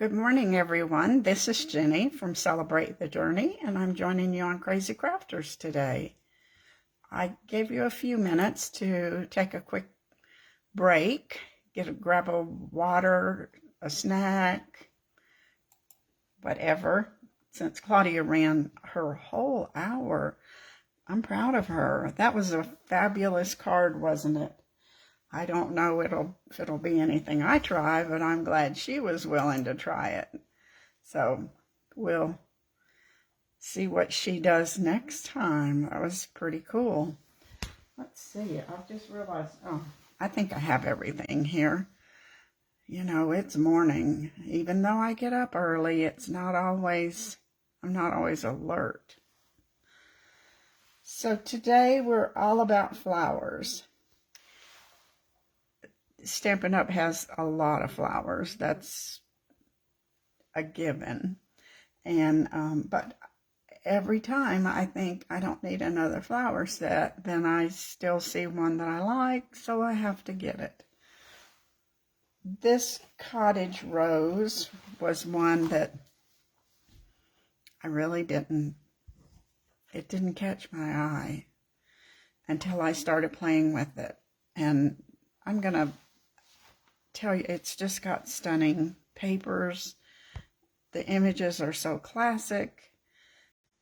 Good morning, everyone. This is Jenny from Celebrate the Journey, and I'm joining you on Crazy Crafters today. I gave you a few minutes to take a quick break, grab a water, a snack, whatever. Since Claudia ran her whole hour, I'm proud of her. That was a fabulous card, wasn't it? I don't know if it'll be anything I try, but I'm glad she was willing to try it. So we'll see what she does next time. That was pretty cool. Let's see. I've just realized, I think I have everything here. You know, it's morning. Even though I get up early, I'm not always alert. So today we're all about flowers. Stampin' Up! Has a lot of flowers. That's a given. And but every time I think I don't need another flower set, then I still see one that I like, so I have to get it. This Cottage rose was one that I really didn't catch my eye until I started playing with it. And I'm going to tell you, it's just got stunning papers. The images are so classic,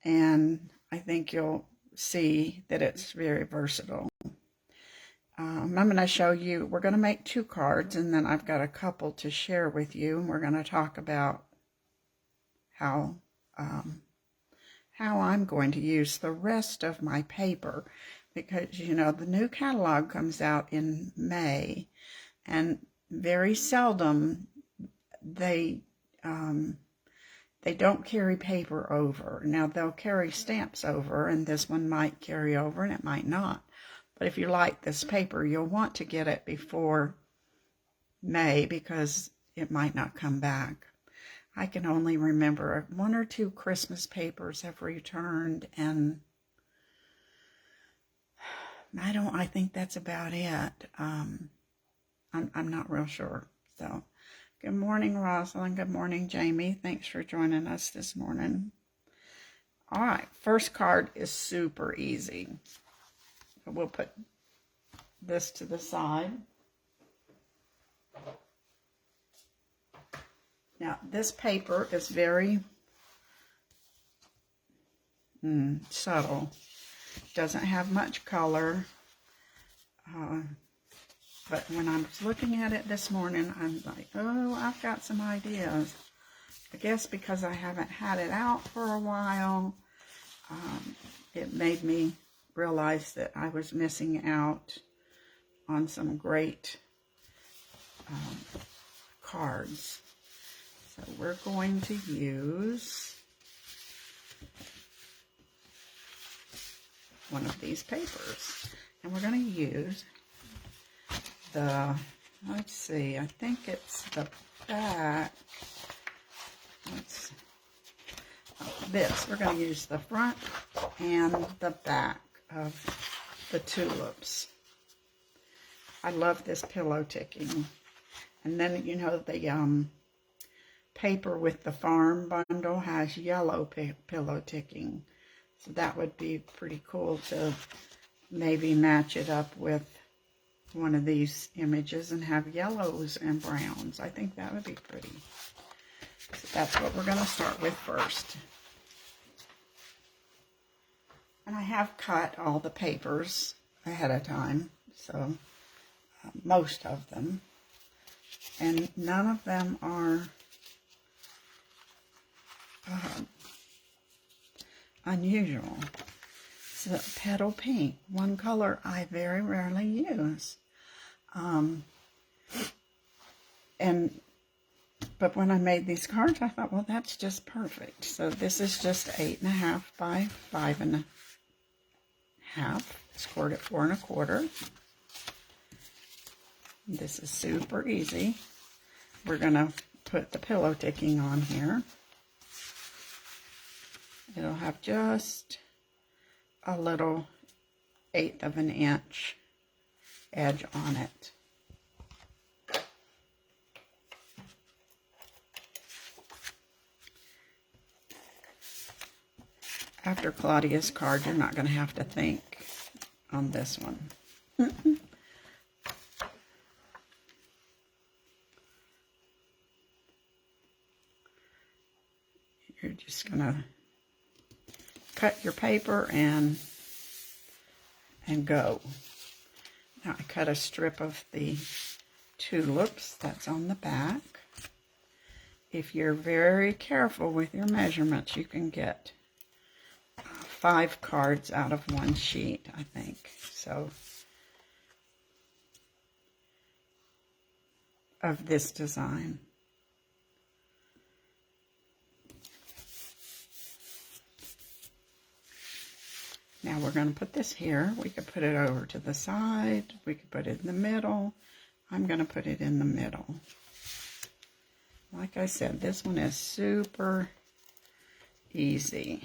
and I think you'll see that it's very versatile. I'm going to show you, we're going to make 2 cards, and then I've got a couple to share with you, and we're going to talk about how I'm going to use the rest of my paper, because, you know, the new catalog comes out in May, and very seldom they don't carry paper over. Now, they'll carry stamps over, and this one might carry over and it might not. But if you like this paper, you'll want to get it before May, because it might not come back. I can only remember 1 or 2 Christmas papers have returned, and I think that's about it. I'm not real sure. So, good morning, Rosalind. Good morning, Jamie. Thanks for joining us this morning. All right, first card is super easy. So we'll put this to the side. Now, this paper is very subtle. Doesn't have much color. But when I was looking at it this morning, I'm like, oh, I've got some ideas. I guess because I haven't had it out for a while, it made me realize that I was missing out on some great cards. So we're going to use one of these papers. And we're going to use let's see, I think it's the back. We're going to use the front and the back of the tulips. I love this pillow ticking. And then, you know, the paper with the farm bundle has yellow pillow ticking. So that would be pretty cool to maybe match it up with one of these images and have yellows and browns. I think that would be pretty. So that's what we're going to start with first. And I have cut all the papers ahead of time, so most of them. And none of them are unusual. So petal pink, one color I very rarely use. But when I made these cards, I thought, well, that's just perfect. So this is just 8.5 by 5.5. Scored at 4 1/4. This is super easy. We're gonna put the pillow ticking on here. It'll have just a little 1/8 of an inch edge on it. After Claudia's card, you're not going to have to think on this one. You're just going to cut your paper and go. Now I cut a strip of the tulips that's on the back. If you're very careful with your measurements, you can get 5 cards out of one sheet, I think. So, of this design. Now we're going to put this here. We could put it over to the side. We could put it in the middle. I'm going to put it in the middle. Like I said, this one is super easy.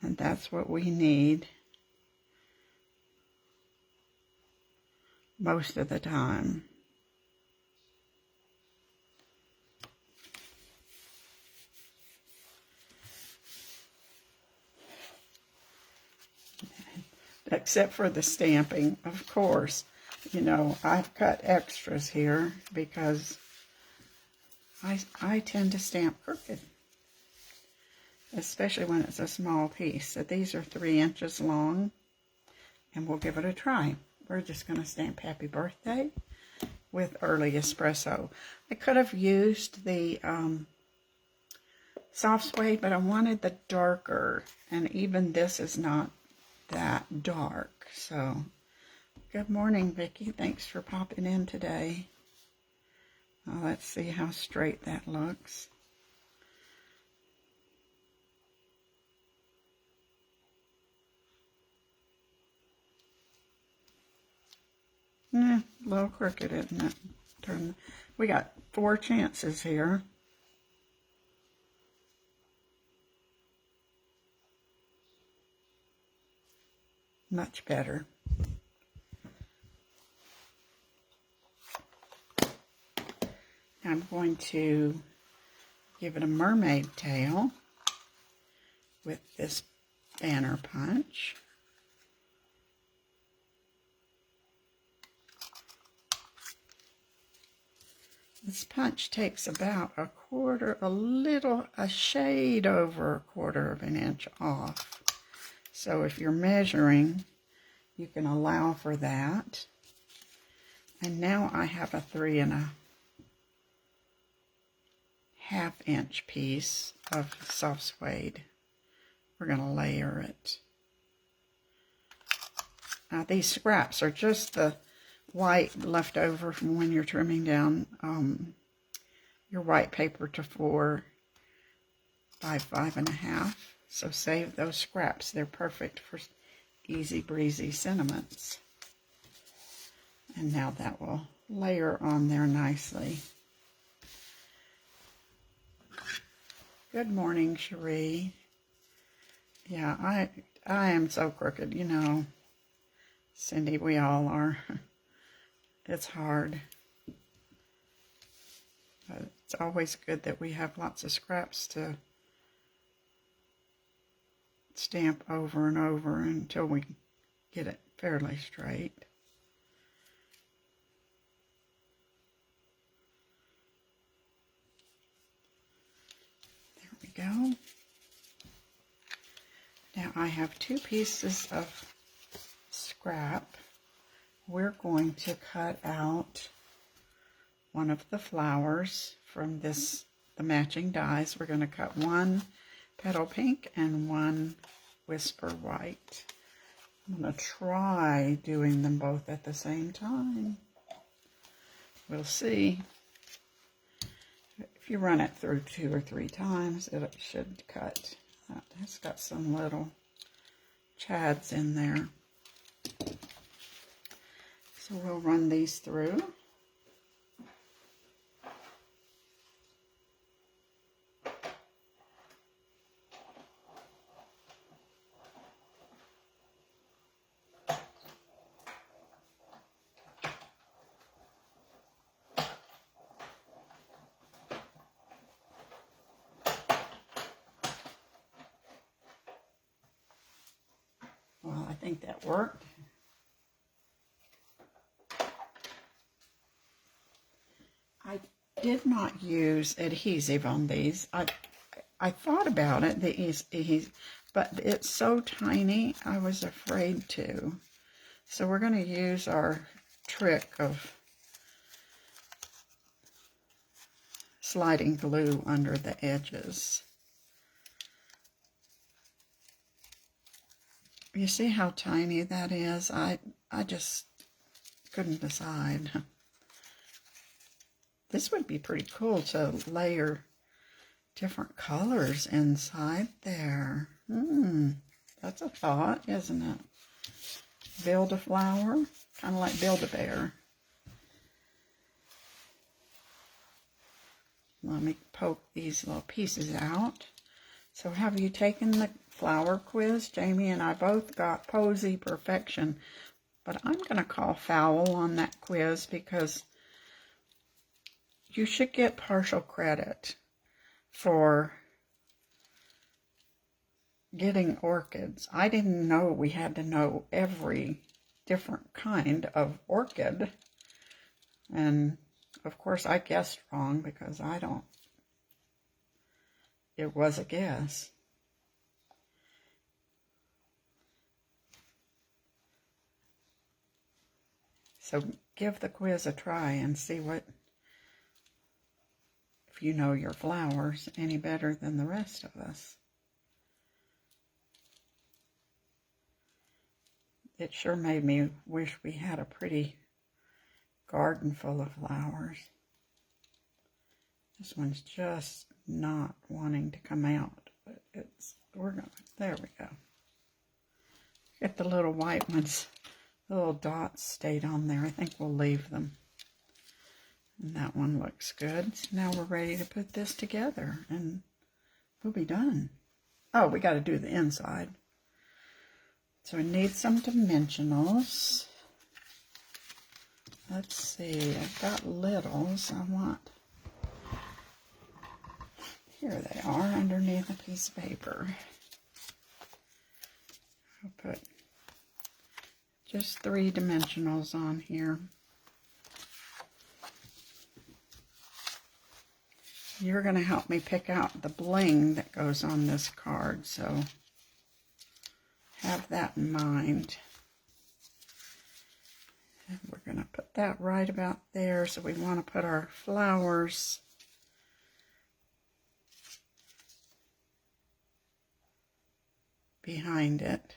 And that's what we need most of the time. Except for the stamping, of course. You know, I've cut extras here because I tend to stamp crooked, especially when it's a small piece. So these are 3 inches long, and we'll give it a try. We're just going to stamp Happy Birthday with Early Espresso. I could have used the soft suede, but I wanted the darker, and even this is not that dark. So good morning, Vicki. Thanks for popping in today. Let's see how straight that looks. A little crooked, isn't it? We got 4 chances here. Much better. I'm going to give it a mermaid tail with this banner punch. This punch takes about a shade over a 1/4 of an inch off. So if you're measuring, you can allow for that. And now I have a 3 1/2 inch piece of soft suede. We're going to layer it. Now these scraps are just the white left over from when you're trimming down your white paper to 4 by 5 1/2. So save those scraps. They're perfect for easy breezy sentiments. And now that will layer on there nicely. Good morning, Cherie. Yeah, I am so crooked, you know. Cindy, we all are. It's hard. But it's always good that we have lots of scraps to stamp over and over until we get it fairly straight. There we go. Now I have 2 pieces of scrap. We're going to cut out one of the flowers from the matching dies. We're going to cut one petal pink and one whisper white. I'm going to try doing them both at the same time. We'll see. If you run it through 2 or 3 times, it should cut. It's got some little chads in there. So we'll run these through. think that worked. I did not use adhesive on these. I thought about it, but it's so tiny, I was afraid to. So we're going to use our trick of sliding glue under the edges. You see how tiny that is? I just couldn't decide. This would be pretty cool to layer different colors inside there. That's a thought, isn't it? Build a flower, kind of like Build-A-Bear. Let me poke these little pieces out. So have you taken the flower quiz? Jamie and I both got Posy Perfection, but I'm going to call foul on that quiz because you should get partial credit for getting orchids. I didn't know we had to know every different kind of orchid. And of course I guessed wrong because I don't. It was a guess. So give the quiz a try and see if you know your flowers any better than the rest of us. It sure made me wish we had a pretty garden full of flowers. This one's just not wanting to come out, but there we go. Get the little white ones, the little dots stayed on there. I think we'll leave them. And that one looks good. So now we're ready to put this together and we'll be done. Oh, we got to do the inside. So we need some dimensionals. Let's see, I've got littles. Here they are underneath a piece of paper. I'll put just 3 dimensionals on here. You're going to help me pick out the bling that goes on this card, so have that in mind. And we're going to put that right about there, so we want to put our flowers behind it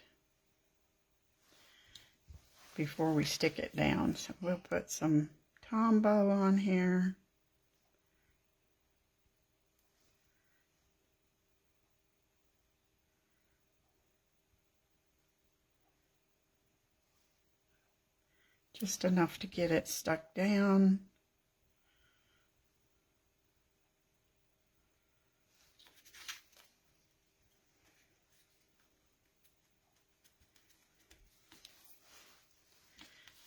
before we stick it down. So we'll put some Tombow on here. Just enough to get it stuck down.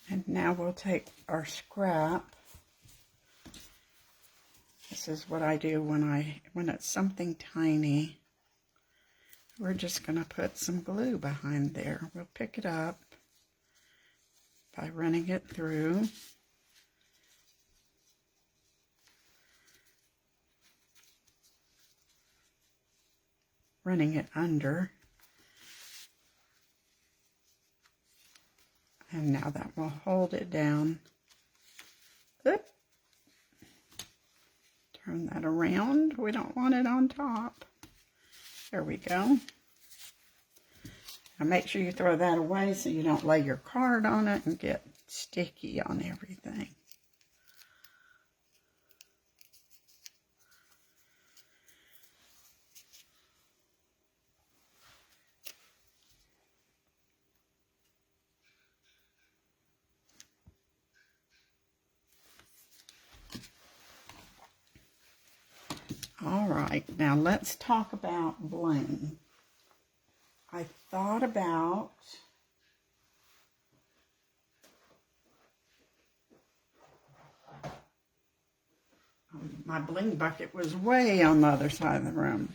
And now we'll take our scrap. This is what I do when it's something tiny. We're just going to put some glue behind there. We'll pick it up by running it through. Running it under. And now that will hold it down. Oop. Turn that around. We don't want it on top. There we go. Now make sure you throw that away so you don't lay your card on it and get sticky on everything. All right, now let's talk about bling. I thought about my bling bucket was way on the other side of the room.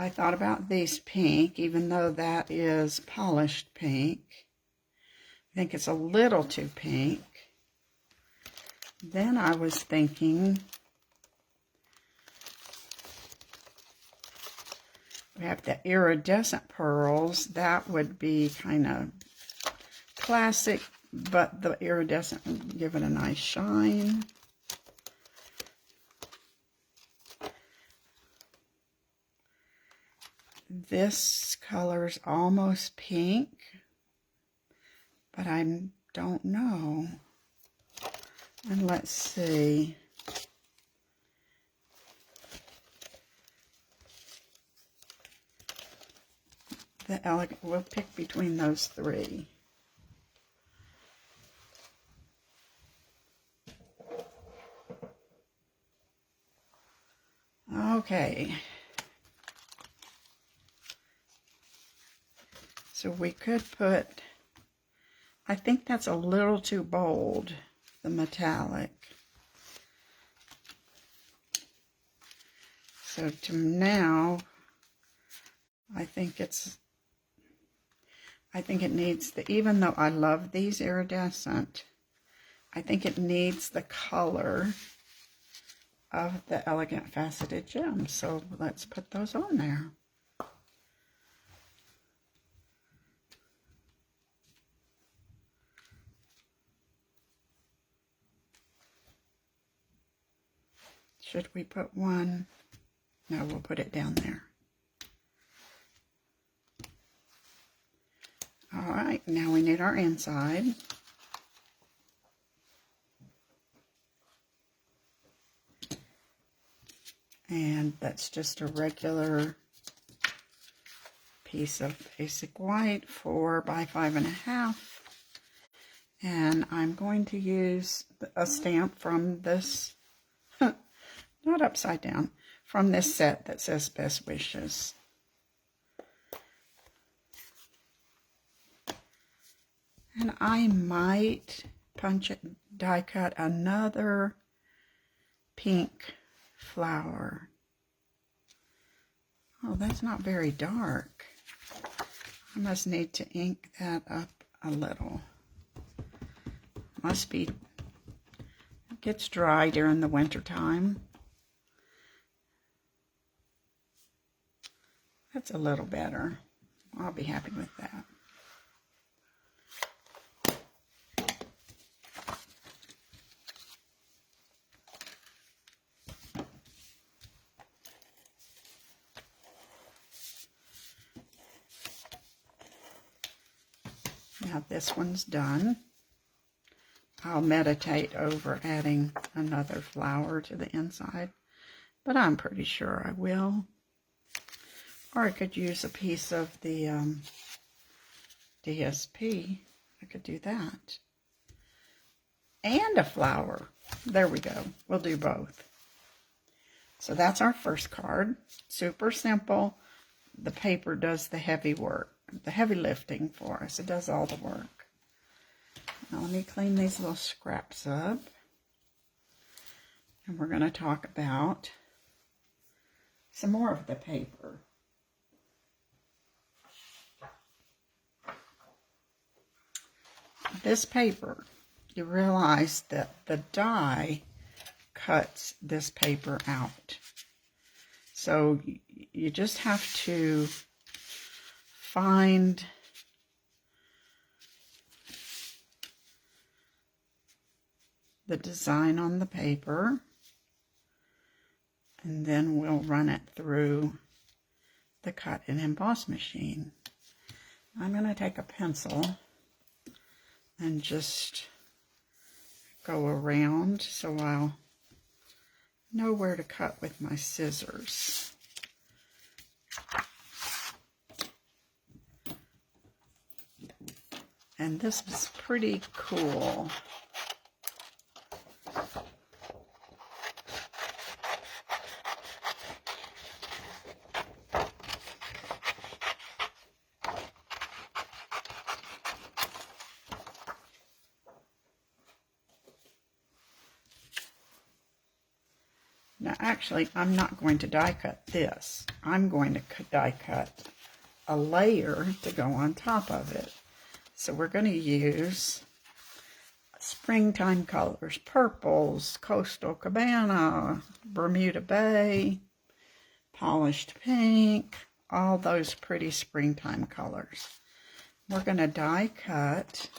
I thought about this pink, even though that is polished pink. I think it's a little too pink. Then I was thinking, we have the iridescent pearls. That would be kind of classic, but the iridescent would give it a nice shine. This color's almost pink, but I don't know. And let's see. The elegant, we'll pick between those three. Okay. So we could put, I think that's a little too bold, the metallic. So to now, I think it needs the, even though I love these iridescent, I think it needs the color of the elegant faceted gems. So let's put those on there. Should we put one? No, we'll put it down there. All right, now we need our inside. And that's just a regular piece of basic white, 4 by 5.5. And I'm going to use a stamp from this, not upside down, from this set that says Best Wishes. And I might die cut another pink flower. Oh, that's not very dark. I must need to ink that up a little. Must be, it gets dry during the winter time. That's a little better. I'll be happy with that. Now this one's done. I'll meditate over adding another flower to the inside, but I'm pretty sure I will. Or I could use a piece of the DSP. I could do that. And a flower. There we go. We'll do both. So that's our first card. Super simple. The paper does the heavy work, the heavy lifting for us. It does all the work. Now let me clean these little scraps up. And we're going to talk about some more of the paper. This paper, you realize that the die cuts this paper out. So you just have to find the design on the paper, and then we'll run it through the cut and emboss machine. I'm going to take a pencil and just go around so I'll know where to cut with my scissors. And this is pretty cool. Now actually, I'm not going to die cut this. I'm going to die cut a layer to go on top of it. So we're going to use springtime colors, purples, Coastal Cabana, Bermuda Bay, polished pink, all those pretty springtime colors. We're going to die cut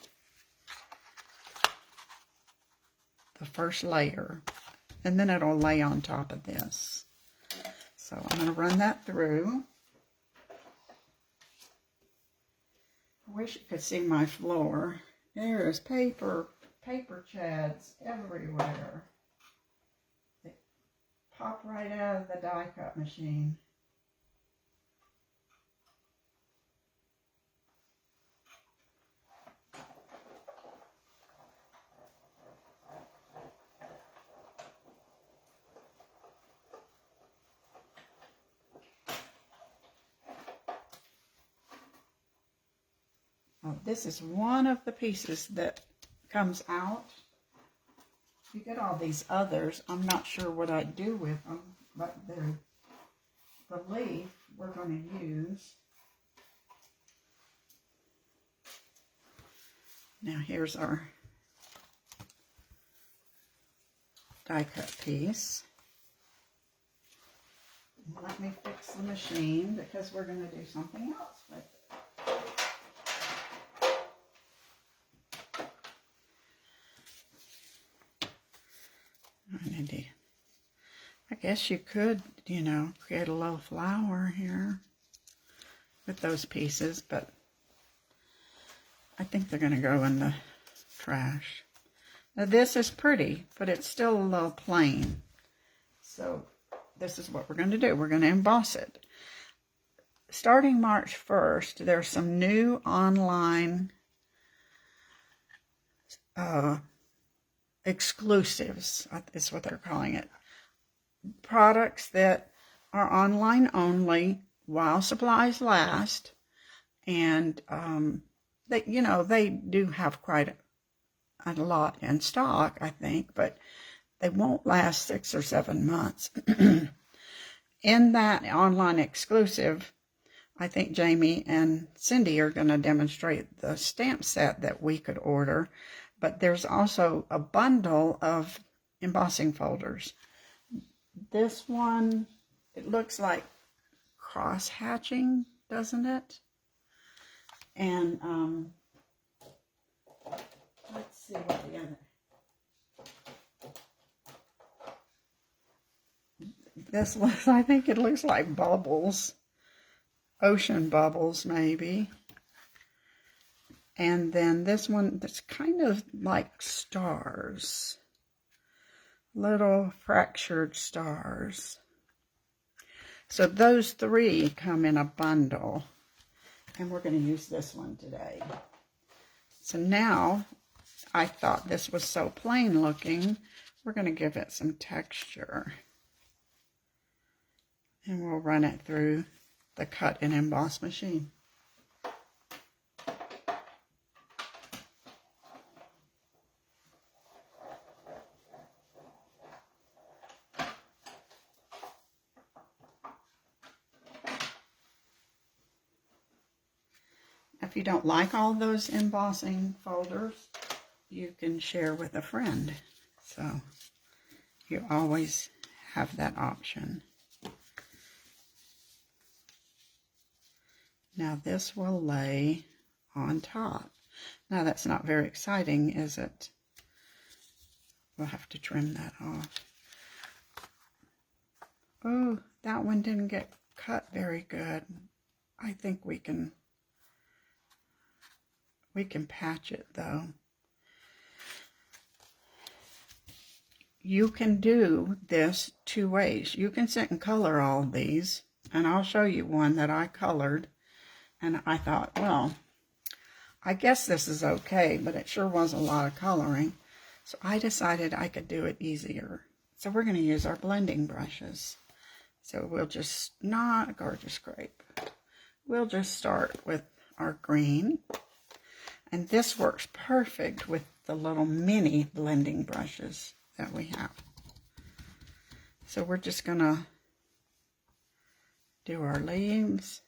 the first layer, and then it'll lay on top of this. So I'm going to run that through. I wish you could see my floor. There is paper chads everywhere. They pop right out of the die cut machine. Oh, this is one of the pieces that comes out. You get all these others. I'm not sure what I'd do with them, but the leaf we're going to use. Now here's our die cut piece. Let me fix the machine because we're going to do something else with it. I guess you could, you know, create a little flower here with those pieces, but I think they're going to go in the trash. Now this is pretty, but it's still a little plain. So this is what we're going to do. We're going to emboss it. Starting March 1st, there's some new online exclusives, is what they're calling it. Products that are online only while supplies last, and they, you know, they do have quite a lot in stock, I think, but they won't last 6 or 7 months. In that online exclusive, I think Jamie and Cindy are going to demonstrate the stamp set that we could order. But there's also a bundle of embossing folders. This one, it looks like cross hatching, doesn't it? And let's see what the other. This one, I think it looks like bubbles, ocean bubbles maybe. And then this one that's kind of like stars, little fractured stars. So those three come in a bundle, and we're going to use this one today. So now, I thought this was so plain looking, we're going to give it some texture. And we'll run it through the cut and emboss machine. If you don't like all those embossing folders, you can share with a friend. So you always have that option. Now this will lay on top. Now that's not very exciting, is it? We'll have to trim that off. Oh, that one didn't get cut very good. I think we can patch it though. You can do this 2 ways. You can sit and color all of these, and I'll show you one that I colored, and I thought, well, I guess this is okay, but it sure was a lot of coloring. So I decided I could do it easier. So we're going to use our blending brushes. So we'll just, not a gorgeous grape. We'll just start with our green. And this works perfect with the little mini blending brushes that we have. So we're just gonna do our leaves.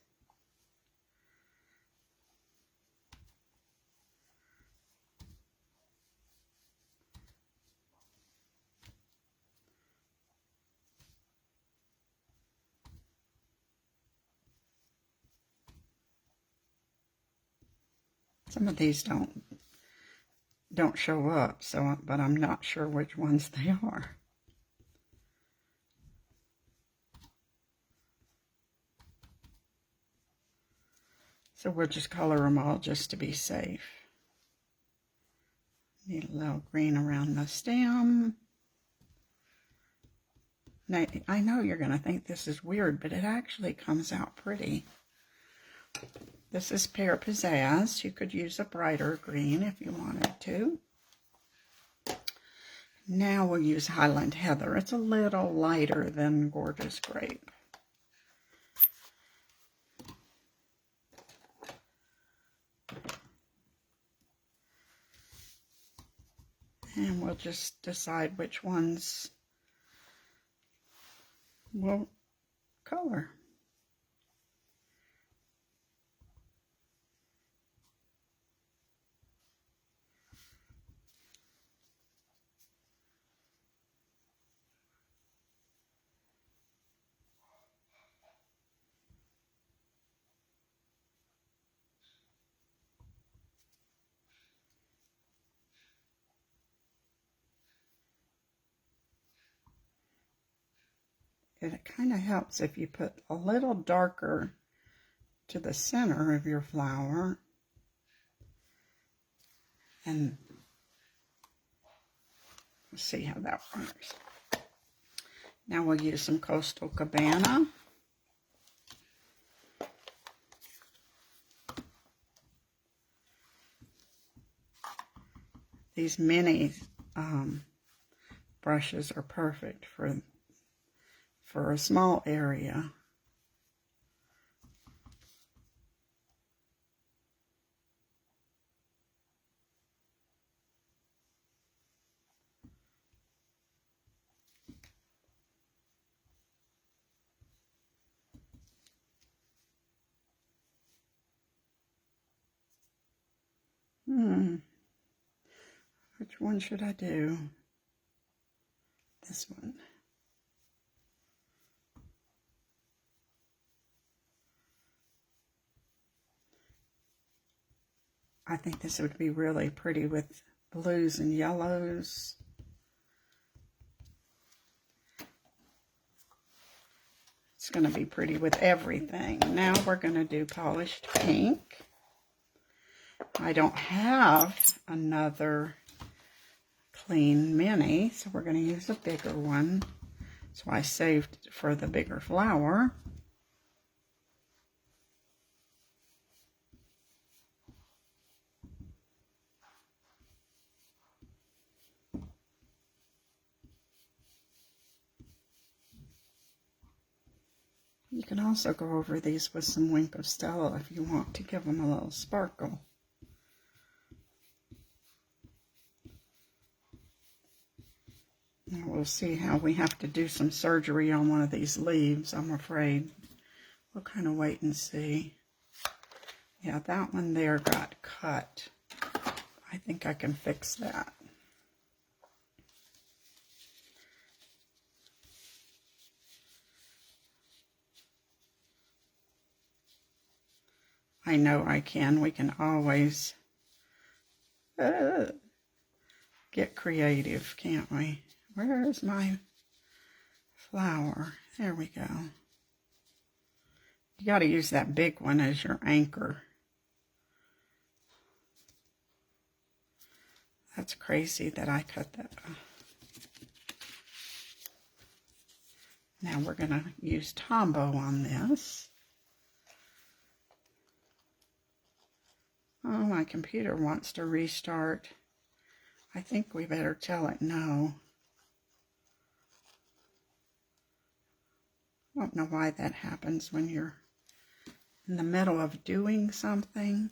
Some of these don't show up, so but I'm not sure which ones they are. So we'll just color them all just to be safe. Need a little green around the stem. Now, I know you're going to think this is weird, but it actually comes out pretty. This is Pear Pizzazz. You could use a brighter green if you wanted to. Now we'll use Highland Heather. It's a little lighter than Gorgeous Grape. And we'll just decide which ones we'll color. It kind of helps if you put a little darker to the center of your flower. And we'll see how that works. Now we'll use some Coastal Cabana. These mini brushes are perfect for a small area. Which one should I do? This one. I think this would be really pretty with blues and yellows. It's going to be pretty with everything. Now we're going to do Polished Pink. I don't have another clean mini, so we're going to use a bigger one. So I saved it for the bigger flower. You can also go over these with some Wink of Stella if you want to give them a little sparkle. And we'll see how we have to do some surgery on one of these leaves, I'm afraid. We'll kind of wait and see. Yeah, that one there got cut. I think I can fix that. I know I can. We can always get creative, can't we? Where is my flower? There we go. You got to use that big one as your anchor. That's crazy that I cut that. Now we're going to use Tombow on this. Oh, my computer wants to restart. I think we better tell it no. I don't know why that happens when you're in the middle of doing something.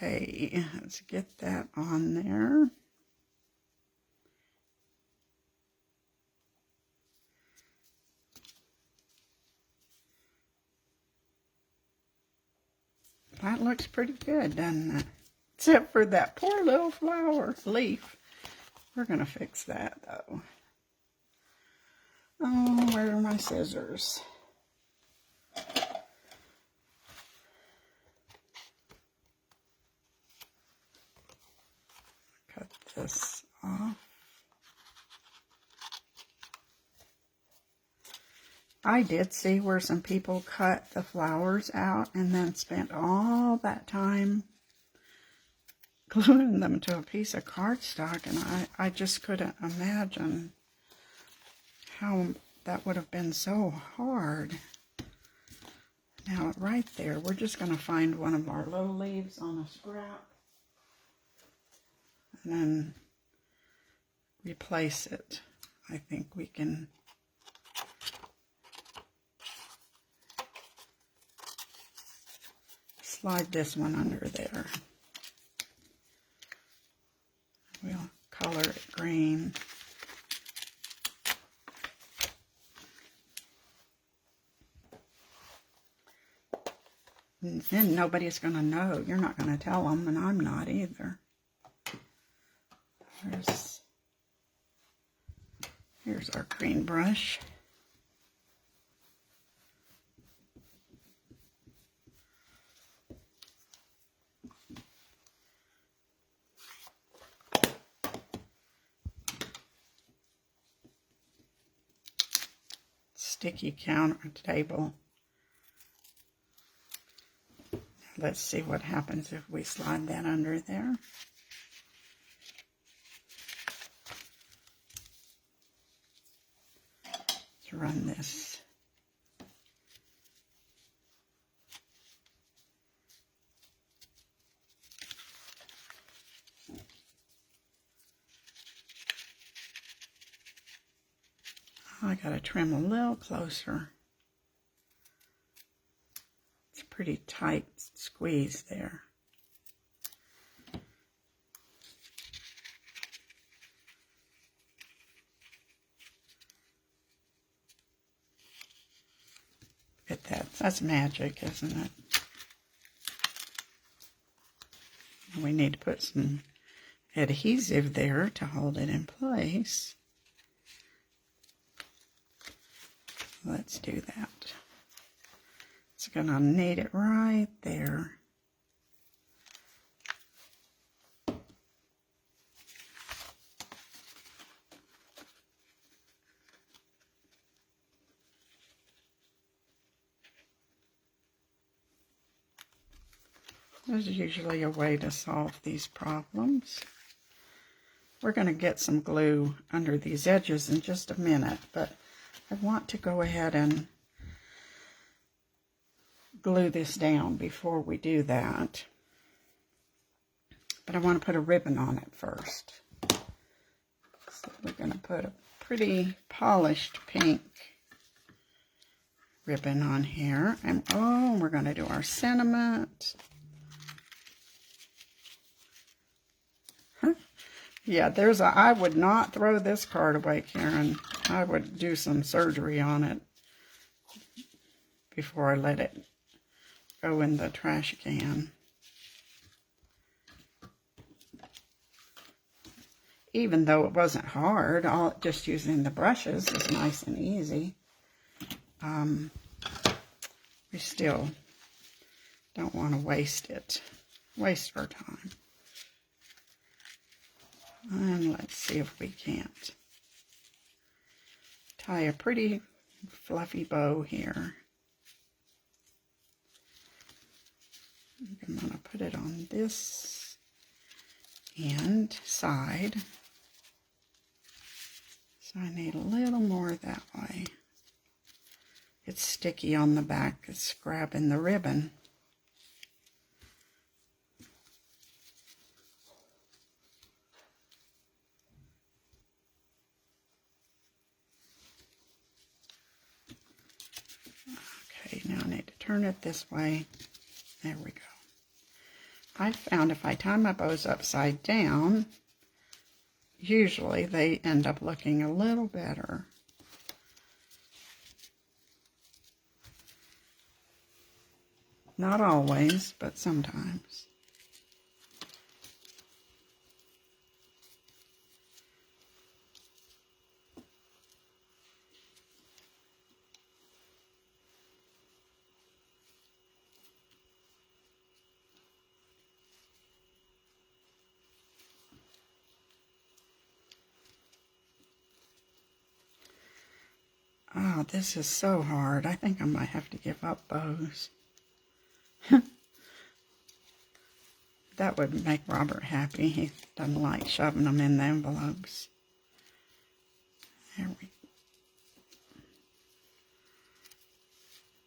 Okay, let's get that on there. That looks pretty good, doesn't it? Except for that poor little flower leaf. We're going to fix that, though. Oh, where are my scissors? Cut this off. I did see where some people cut the flowers out and then spent all that time gluing them to a piece of cardstock, and I just couldn't imagine how that would have been so hard. Now, right there, we're just going to find one of our little leaves on a scrap and then replace it. I think we can slide this one under there. We'll color it green. And then nobody's going to know. You're not going to tell them, and I'm not either. Here's our green brush. Sticky counter table. Let's see what happens if we slide that under there. Let's run this. I gotta trim a little closer. It's a pretty tight squeeze there. Look at that. That's magic, isn't it? We need to put some adhesive there to hold it in place. Let's do that. It's gonna need it right there. There's usually a way to solve these problems. We're going to get some glue under these edges in just a minute, but I want to go ahead and glue this down before we do that. But I want to put a ribbon on it first. So we're going to put a pretty polished pink ribbon on here. And oh, we're going to do our sentiment. Yeah, I would not throw this card away, Karen. I would do some surgery on it before I let it go in the trash can. Even though it wasn't hard, just using the brushes is nice and easy. We still don't want to waste our time. And let's see if we can't tie a pretty fluffy bow here. I'm going to put it on this end side. So I need a little more that way. It's sticky on the back. It's grabbing the ribbon. Okay, now I need to turn it this way. There we go. I found if I tie my bows upside down, usually they end up looking a little better. Not always, but sometimes. Oh, this is so hard. I think I might have to give up bows. That would make Robert happy. He doesn't like shoving them in the envelopes. There we go.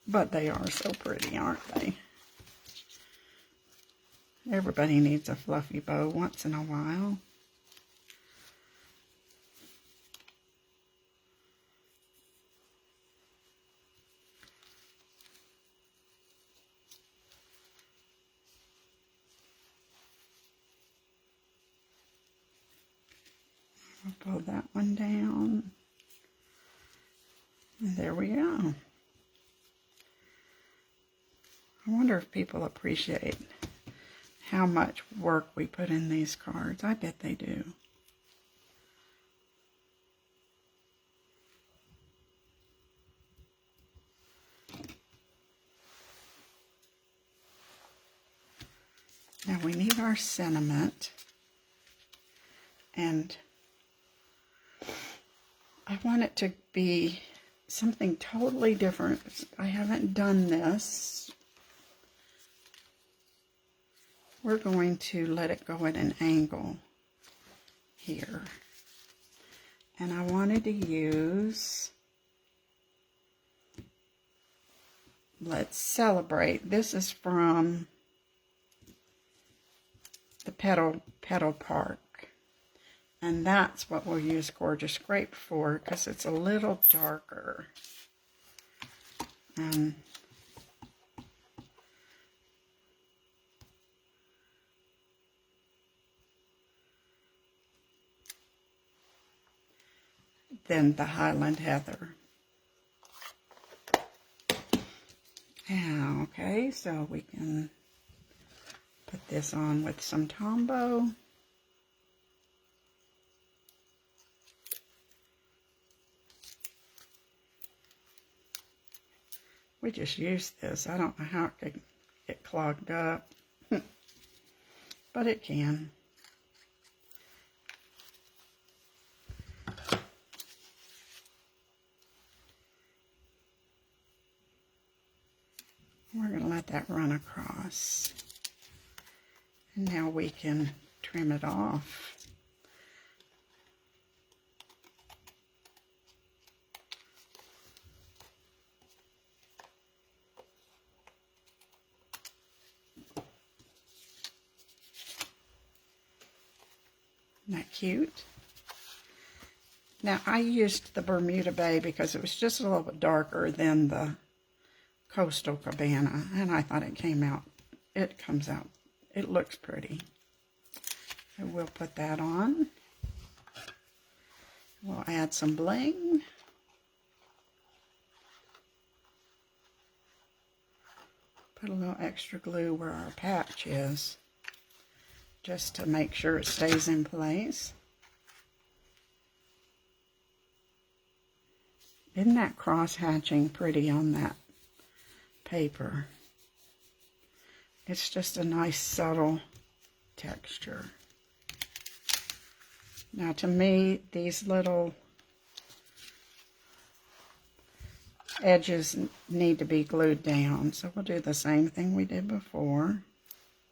But they are so pretty, aren't they? Everybody needs a fluffy bow once in a while. I'll pull that one down. And there we go. I wonder if people appreciate how much work we put in these cards. I bet they do. Now we need our sentiment, and I want it to be something totally different. I haven't done this. We're going to let it go at an angle here. And I wanted to use Let's Celebrate. This is from the Petal Park. And that's what we'll use Gorgeous Grape for, because it's a little darker. And than the Highland Heather. Yeah, okay, so we can put this on with some Tombow. We just used this. I don't know how it could get clogged up, but it can. We're going to let that run across. And now we can trim it off. Isn't that cute? Now, I used the Bermuda Bay because it was just a little bit darker than the Coastal Cabana, and I thought it came out, it comes out, it looks pretty. So we'll put that on. We'll add some bling. Put a little extra glue where our patch is, just to make sure it stays in place. Isn't that cross-hatching pretty on that paper? It's just a nice subtle texture. Now to me, these little edges need to be glued down, so we'll do the same thing we did before.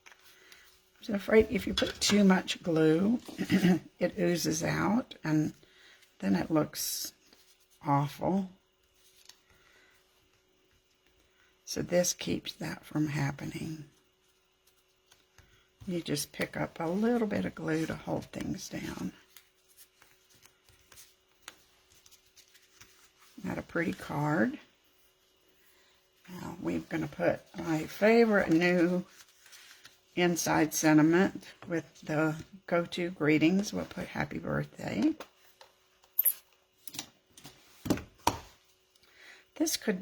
I was afraid if you put too much glue, it oozes out and then it looks awful. So this keeps that from happening. You just pick up a little bit of glue to hold things down. Got a pretty card. Now we're going to put my favorite new inside sentiment with the go-to greetings. We'll put happy birthday.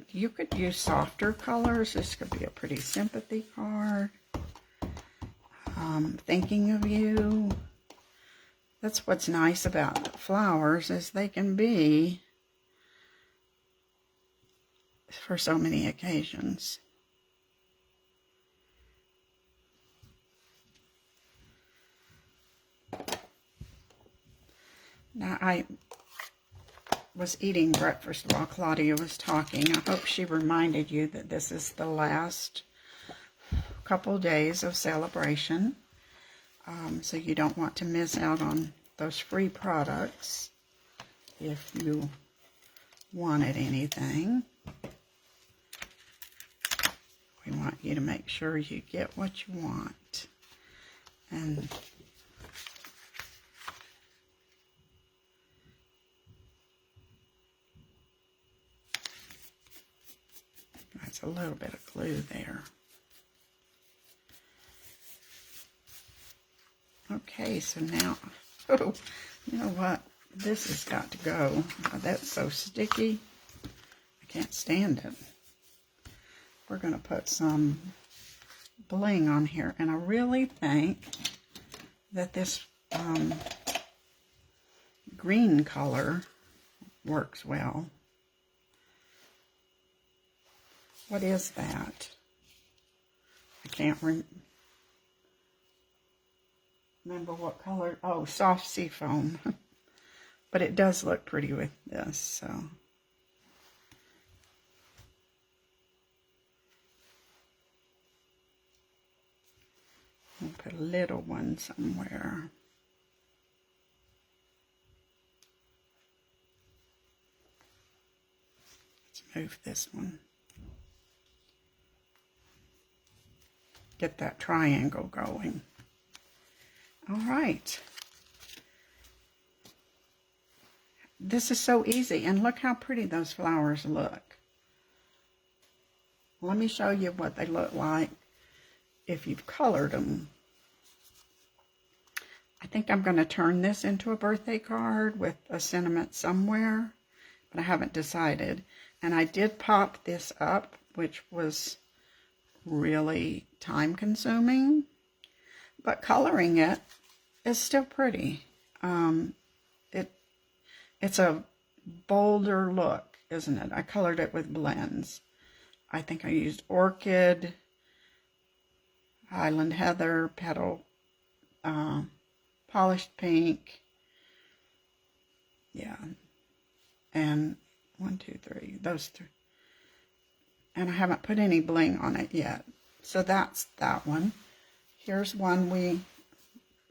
You could use softer colors. This could be a pretty sympathy card. Thinking of you. That's what's nice about flowers, is they can be for so many occasions. Now, I was eating breakfast while Claudia was talking. I hope she reminded you that this is the last couple days of celebration. So you don't want to miss out on those free products if you wanted anything. We want you to make sure you get what you want. And that's a little bit of glue there. Okay, so now, oh, you know what? This has got to go. Oh, that's so sticky. I can't stand it. We're going to put some bling on here, and I really think that this green color works well. What is that? I can't remember what color. Oh, soft sea foam. But it does look pretty with this, so. I'll put a little one somewhere. Let's move this one. Get that triangle going. All right. This is so easy, and look how pretty those flowers look. Let me show you what they look like if you've colored them. I think I'm going to turn this into a birthday card with a sentiment somewhere, but I haven't decided. And I did pop this up, which was really time consuming, but coloring it is still pretty. It's a bolder look, isn't it? I colored it with blends. I think I used Orchid, Highland Heather, Petal, Polished Pink. Yeah. And 1, 2, 3, those 3. And I haven't put any bling on it yet. So that's that one. Here's one we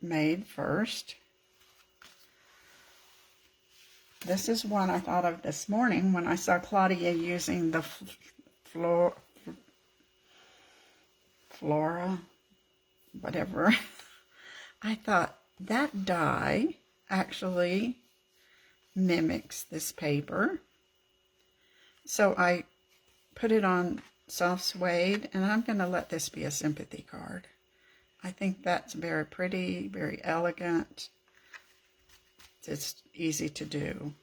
made first. This is one I thought of this morning when I saw Claudia using the Flora, whatever. I thought that die actually mimics this paper. So I put it on soft suede, and I'm going to let this be a sympathy card. I think that's very pretty, very elegant. It's easy to do.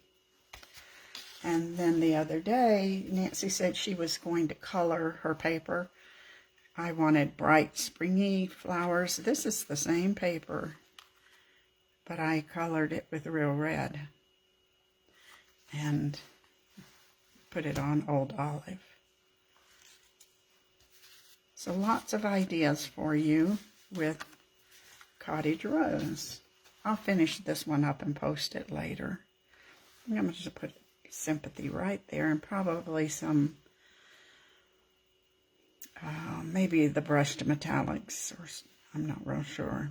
And then the other day, Nancy said she was going to color her paper. I wanted bright, springy flowers. This is the same paper, but I colored it with real red and put it on Old Olive. So lots of ideas for you with Cottage Rose. I'll finish this one up and post it later. I'm going to just put sympathy right there, and probably some, maybe the brushed metallics, or I'm not real sure.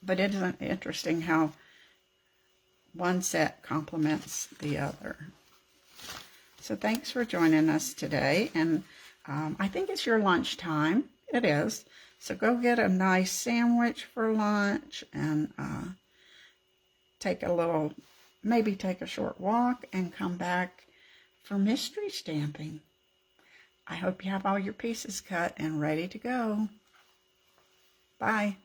But isn't it interesting how one set complements the other? So thanks for joining us today, and I think it's your lunchtime. It is. So go get a nice sandwich for lunch, and maybe take a short walk and come back for mystery stamping. I hope you have all your pieces cut and ready to go. Bye.